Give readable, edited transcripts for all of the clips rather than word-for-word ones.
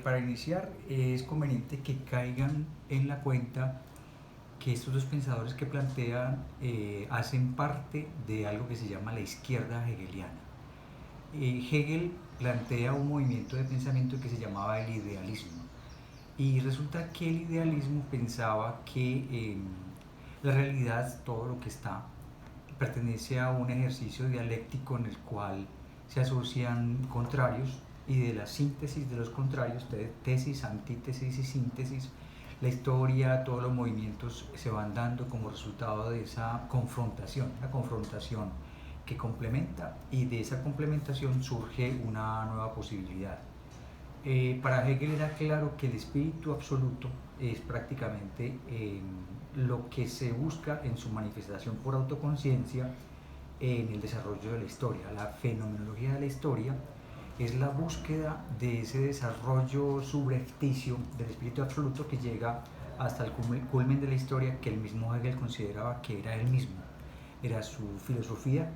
Para iniciar es conveniente que caigan en la cuenta que estos dos pensadores que plantean hacen parte de algo que se llama la izquierda hegeliana. Hegel plantea un movimiento de pensamiento que se llamaba el idealismo, y resulta que el idealismo pensaba que la realidad, todo lo que está, pertenece a un ejercicio dialéctico en el cual se asocian contrarios, y de la síntesis de los contrarios, tesis, antítesis y síntesis, la historia, todos los movimientos se van dando como resultado de esa confrontación, la confrontación que complementa, y de esa complementación surge una nueva posibilidad. Para Hegel era claro que el espíritu absoluto es prácticamente lo que se busca en su manifestación por autoconciencia en el desarrollo de la historia. La fenomenología de la historia es la búsqueda de ese desarrollo subrepticio del espíritu absoluto que llega hasta el culmen de la historia, que el mismo Hegel consideraba que era él mismo. Era su filosofía,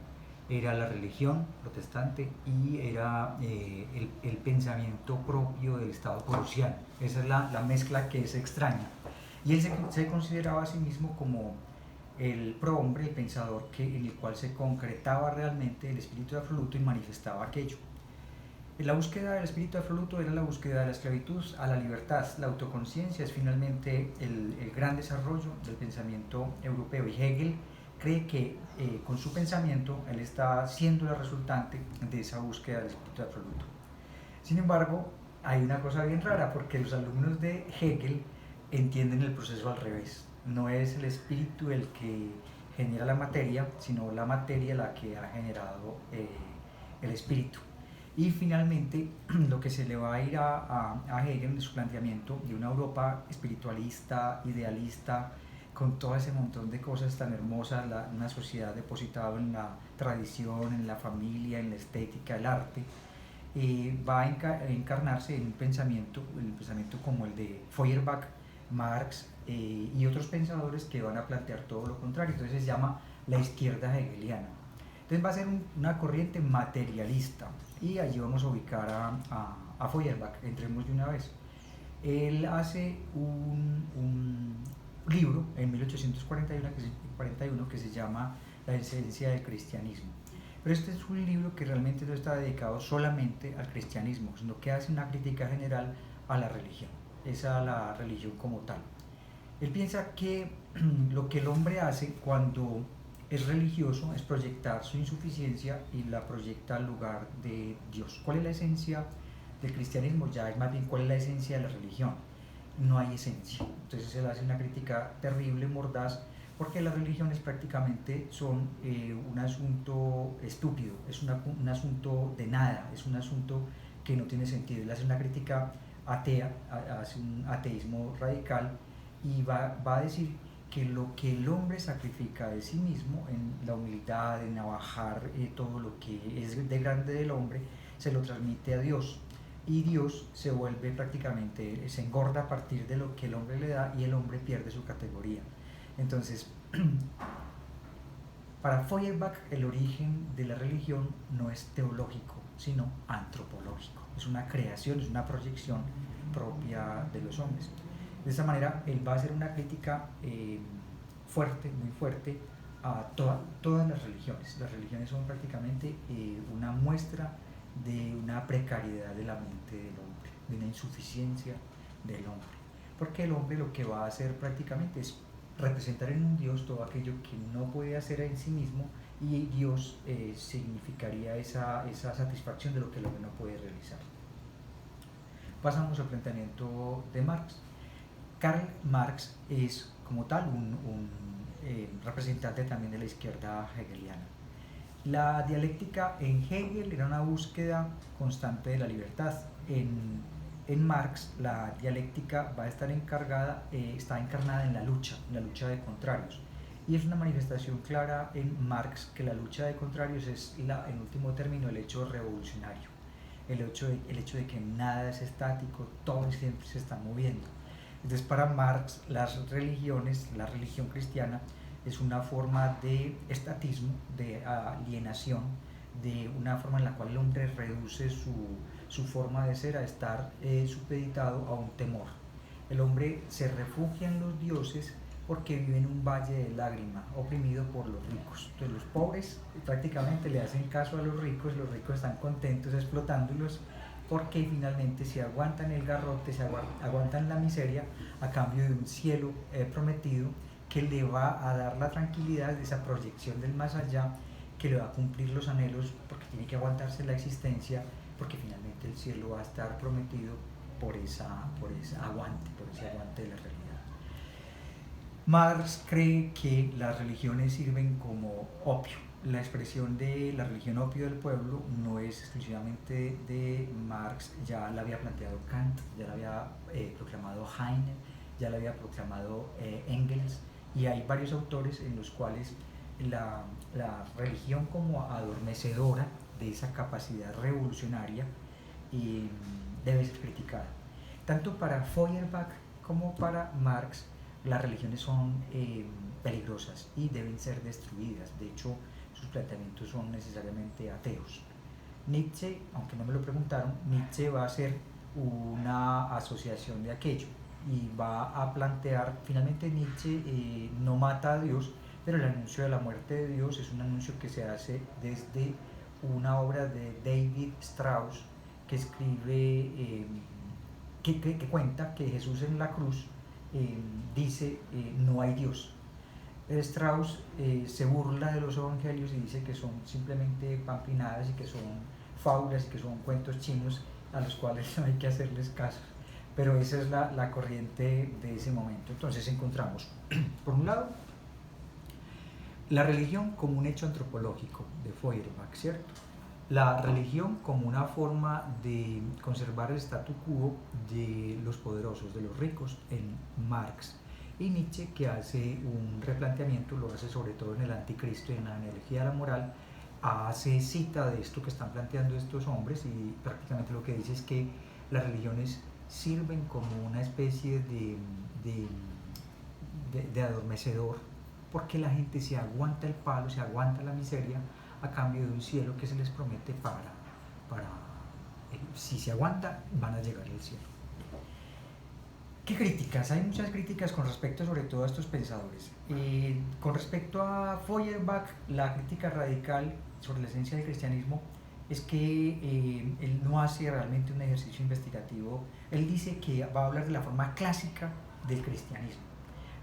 era la religión protestante y era el pensamiento propio del Estado prusiano. Esa es la mezcla que es extraña. Y él se consideraba a sí mismo como el prohombre, el pensador en el cual se concretaba realmente el espíritu absoluto y manifestaba aquello. La búsqueda del espíritu absoluto era la búsqueda de la esclavitud a la libertad. La autoconciencia es finalmente el gran desarrollo del pensamiento europeo, y Hegel cree que con su pensamiento él está siendo la resultante de esa búsqueda del espíritu absoluto. Sin embargo, hay una cosa bien rara, porque los alumnos de Hegel entienden el proceso al revés. No es el espíritu el que genera la materia, sino la materia la que ha generado el espíritu. Y finalmente, lo que se le va a ir a Hegel de su planteamiento de una Europa espiritualista, idealista, con todo ese montón de cosas tan hermosas, una sociedad depositada en la tradición, en la familia, en la estética, el arte, va a encarnarse en un pensamiento, el pensamiento como el de Feuerbach, Marx y otros pensadores que van a plantear todo lo contrario. Entonces se llama la izquierda hegeliana. Entonces va a ser una corriente materialista, y allí vamos a ubicar a Feuerbach. Entremos de una vez. Él hace un libro en 1841 que se llama La esencia del cristianismo. Pero este es un libro que realmente no está dedicado solamente al cristianismo, sino que hace una crítica general a la religión, es a la religión como tal. Él piensa que lo que el hombre hace cuando es religioso es proyectar su insuficiencia y la proyecta al lugar de Dios. ¿Cuál es la esencia del cristianismo? Ya es más bien cuál es la esencia de la religión. No hay esencia. Entonces él hace una crítica terrible, mordaz, porque las religiones prácticamente son un asunto estúpido, es un asunto de nada, es un asunto que no tiene sentido. Él hace una crítica atea, hace un ateísmo radical, y va a decir que lo que el hombre sacrifica de sí mismo en la humildad, en abajar todo lo que es de grande del hombre, se lo transmite a Dios, y Dios se vuelve prácticamente, se engorda a partir de lo que el hombre le da, y el hombre pierde su categoría. Entonces, para Feuerbach el origen de la religión no es teológico, sino antropológico. Es una creación, es una proyección propia de los hombres. De esta manera, él va a hacer una crítica fuerte, muy fuerte, a todas las religiones. Las religiones son prácticamente una muestra de una precariedad de la mente del hombre, de una insuficiencia del hombre. Porque el hombre lo que va a hacer prácticamente es representar en un Dios todo aquello que no puede hacer en sí mismo, y Dios significaría esa satisfacción de lo que el hombre no puede realizar. Pasamos al planteamiento de Marx. Karl Marx es como tal un representante también de la izquierda hegeliana. La dialéctica en Hegel era una búsqueda constante de la libertad. En Marx la dialéctica va a estar está encarnada en la lucha de contrarios, y es una manifestación clara en Marx que la lucha de contrarios es, en último término, el hecho revolucionario, el hecho de que nada es estático, todo siempre se está moviendo. Entonces, para Marx, las religiones, la religión cristiana, es una forma de estatismo, de alienación, de una forma en la cual el hombre reduce su forma de ser a estar supeditado a un temor. El hombre se refugia en los dioses porque vive en un valle de lágrima, oprimido por los ricos. Entonces los pobres prácticamente le hacen caso a los ricos están contentos explotándolos porque finalmente se aguantan el garrote, se aguantan la miseria a cambio de un cielo prometido que le va a dar la tranquilidad de esa proyección del más allá, que le va a cumplir los anhelos porque tiene que aguantarse la existencia, porque finalmente el cielo va a estar prometido por ese aguante de la realidad. Marx cree que las religiones sirven como opio. La expresión de la religión opio del pueblo no es exclusivamente de Marx, ya la había planteado Kant, ya la había proclamado Heine, ya la había proclamado Engels, y hay varios autores en los cuales la religión como adormecedora de esa capacidad revolucionaria debe ser criticada. Tanto para Feuerbach como para Marx, las religiones son peligrosas y deben ser destruidas. De hecho, sus planteamientos son necesariamente ateos. Nietzsche, aunque no me lo preguntaron, Nietzsche va a hacer una asociación de aquello y va a plantear, finalmente Nietzsche no mata a Dios, pero el anuncio de la muerte de Dios es un anuncio que se hace desde una obra de David Strauss que escribe, que cuenta que Jesús en la cruz dice no hay Dios. Strauss se burla de los evangelios y dice que son simplemente pamplinadas y que son fábulas y que son cuentos chinos a los cuales no hay que hacerles caso. Pero esa es la corriente de ese momento. Entonces encontramos, por un lado, la religión como un hecho antropológico de Feuerbach, ¿cierto? La religión como una forma de conservar el statu quo de los poderosos, de los ricos, en Marx. Y Nietzsche, que hace un replanteamiento, lo hace sobre todo en el Anticristo y en la energía de la moral, hace cita de esto que están planteando estos hombres y prácticamente lo que dice es que las religiones sirven como una especie de adormecedor porque la gente se aguanta el palo, se aguanta la miseria a cambio de un cielo que se les promete si se aguanta, van a llegar al cielo. ¿Qué críticas? Hay muchas críticas con respecto sobre todo a estos pensadores. Con respecto a Feuerbach, la crítica radical sobre la esencia del cristianismo es que él no hace realmente un ejercicio investigativo. Él dice que va a hablar de la forma clásica del cristianismo,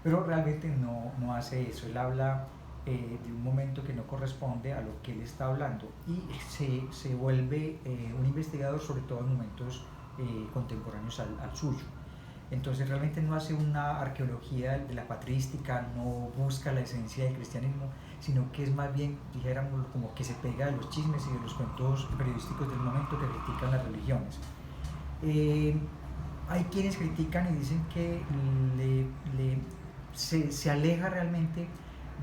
pero realmente no hace eso. Él habla de un momento que no corresponde a lo que él está hablando y se vuelve un investigador sobre todo en momentos contemporáneos al suyo. Entonces realmente no hace una arqueología de la patrística, no busca la esencia del cristianismo, sino que es más bien, dijéramos, como que se pega de los chismes y de los cuentos periodísticos del momento que critican las religiones. Hay quienes critican y dicen que se aleja realmente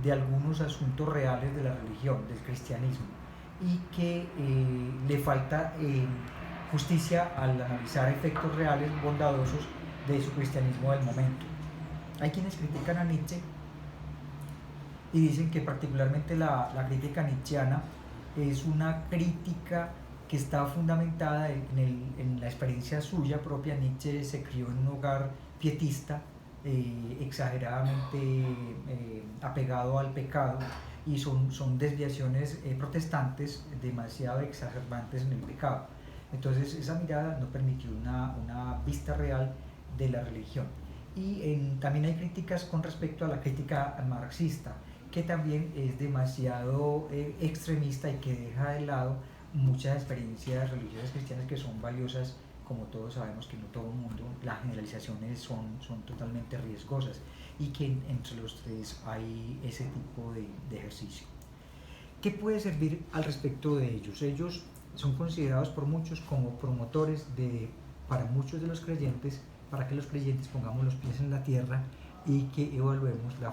de algunos asuntos reales de la religión, del cristianismo, y que le falta justicia al analizar efectos reales bondadosos de su cristianismo del momento. Hay quienes critican a Nietzsche y dicen que particularmente la crítica nietzscheana es una crítica que está fundamentada en la experiencia suya propia. Nietzsche se crió en un hogar pietista, exageradamente apegado al pecado, y son desviaciones protestantes demasiado exacerbantes en el pecado. Entonces esa mirada no permitió una vista real de la religión. Y también hay críticas con respecto a la crítica marxista, que también es demasiado extremista y que deja de lado muchas experiencias religiosas cristianas que son valiosas. Como todos sabemos que no todo el mundo, las generalizaciones son totalmente riesgosas y que entre los tres hay ese tipo de ejercicio. ¿Qué puede servir al respecto de ellos? Ellos son considerados por muchos como promotores para muchos de los creyentes, para que los creyentes pongamos los pies en la tierra y que evaluemos la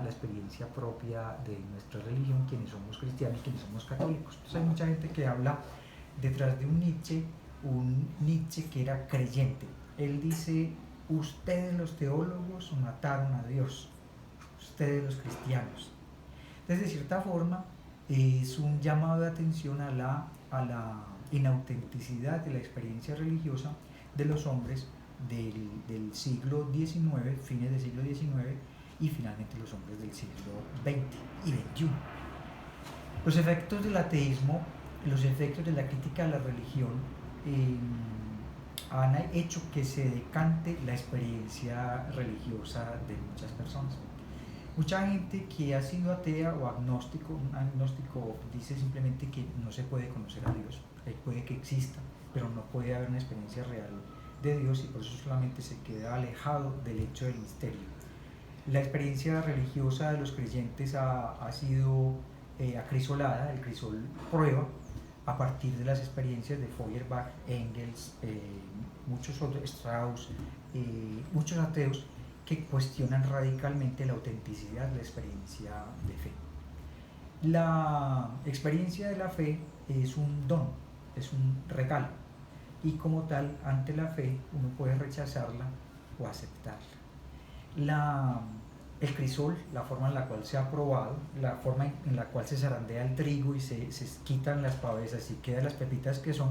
experiencia propia de nuestra religión, quienes somos cristianos, quienes somos católicos. Entonces hay mucha gente que habla detrás de un Nietzsche que era creyente. Él dice: ustedes los teólogos mataron a Dios, ustedes los cristianos. Entonces, de cierta forma, es un llamado de atención a la en autenticidad de la experiencia religiosa de los hombres del siglo XIX, fines del siglo XIX, y finalmente los hombres del siglo XX y XXI. Los efectos del ateísmo, los efectos de la crítica a la religión han hecho que se decante la experiencia religiosa de muchas personas. Mucha gente que ha sido atea o agnóstico, un agnóstico dice simplemente que no se puede conocer a Dios, puede que exista, pero no puede haber una experiencia real de Dios, y por eso solamente se queda alejado del hecho del misterio. La experiencia religiosa de los creyentes ha sido acrisolada, el crisol prueba, a partir de las experiencias de Feuerbach, Engels, muchos otros, Strauss, muchos ateos que cuestionan radicalmente la autenticidad de la experiencia de fe. La experiencia de la fe es un don, es un regalo, y como tal, ante la fe uno puede rechazarla o aceptarla. El crisol, la forma en la cual se ha probado, la forma en la cual se zarandea el trigo y se quitan las pavesas y quedan las pepitas que son,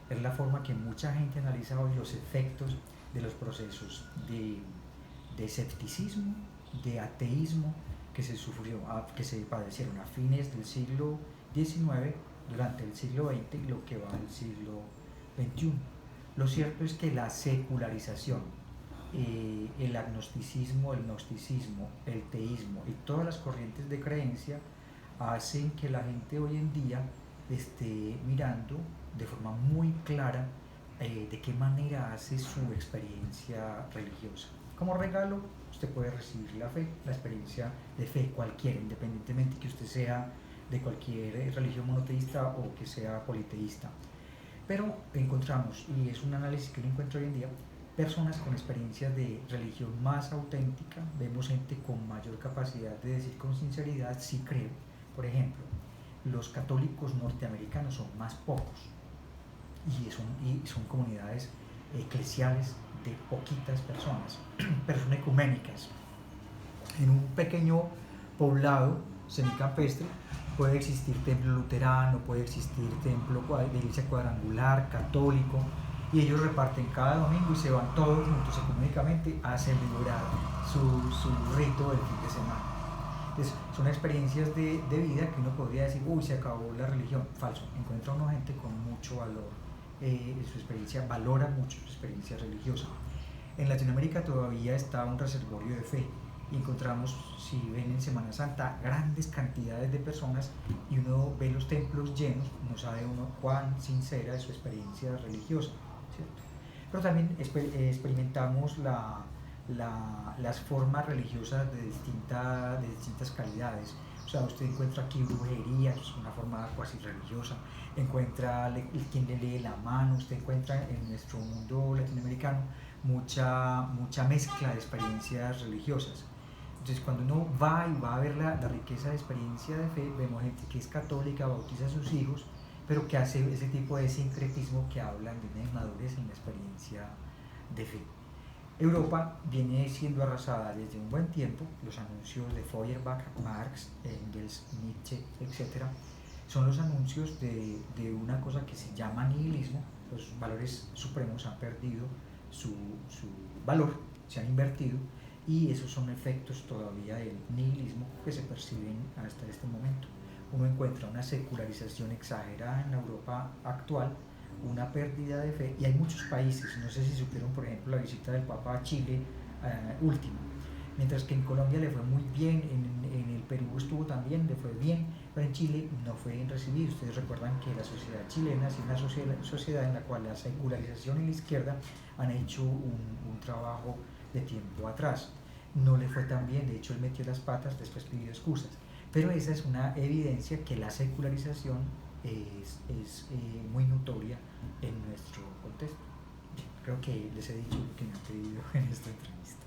es la forma que mucha gente analiza hoy los efectos de los procesos de escepticismo, de ateísmo que se padecieron a fines del siglo XIX, durante el siglo XX y lo que va del siglo XXI. Lo cierto es que la secularización, el agnosticismo, el gnosticismo, el teísmo y todas las corrientes de creencia hacen que la gente hoy en día esté mirando de forma muy clara de qué manera hace su experiencia religiosa. Como regalo, usted puede recibir la fe, la experiencia de fe cualquiera, independientemente que usted sea de cualquier religión monoteísta o que sea politeísta. Pero encontramos, y es un análisis que uno encuentra hoy en día, personas con experiencias de religión más auténtica. Vemos gente con mayor capacidad de decir con sinceridad, sí creo. Por ejemplo, los católicos norteamericanos son más pocos y son comunidades eclesiales de poquitas personas, pero son ecuménicas. En un pequeño poblado semicampestre puede existir templo luterano, puede existir templo de iglesia cuadrangular, católico, y ellos reparten cada domingo y se van todos juntos ecuménicamente a celebrar su rito del fin de semana. Entonces, son experiencias de vida que uno podría decir, uy, se acabó la religión. Falso, encuentra una gente con mucho valor en su experiencia, valora mucho su experiencia religiosa. En Latinoamérica todavía está un reservorio de fe, y encontramos, si ven en Semana Santa, grandes cantidades de personas, y uno ve los templos llenos, no sabe uno cuán sincera es su experiencia religiosa, ¿cierto? Pero también experimentamos las formas religiosas de distintas calidades. O sea, usted encuentra aquí brujería, que es una forma cuasi religiosa, encuentra quien le lee la mano, usted encuentra en nuestro mundo latinoamericano mucha mezcla de experiencias religiosas. Entonces, cuando uno va a ver la riqueza de experiencia de fe, vemos gente que es católica, bautiza a sus hijos, pero que hace ese tipo de sincretismo que hablan de una inmadurez en la experiencia de fe. Europa viene siendo arrasada desde un buen tiempo. Los anuncios de Feuerbach, Marx, Engels, Nietzsche, etc., son los anuncios de una cosa que se llama nihilismo. Los valores supremos han perdido su valor, se han invertido, y esos son efectos todavía del nihilismo que se perciben hasta este momento. Uno encuentra una secularización exagerada en la Europa actual, una pérdida de fe, y hay muchos países, no sé si supieron, por ejemplo, la visita del Papa a Chile última, mientras que en Colombia le fue muy bien, en el Perú estuvo también, le fue bien, pero en Chile no fue bien recibido. Ustedes recuerdan que la sociedad chilena es una sociedad en la cual la secularización y la izquierda han hecho un trabajo de tiempo atrás. No le fue tan bien, de hecho él metió las patas, después pidió excusas, pero esa es una evidencia que la secularización es muy notoria en nuestro contexto. Creo que les he dicho lo que me han pedido en esta entrevista.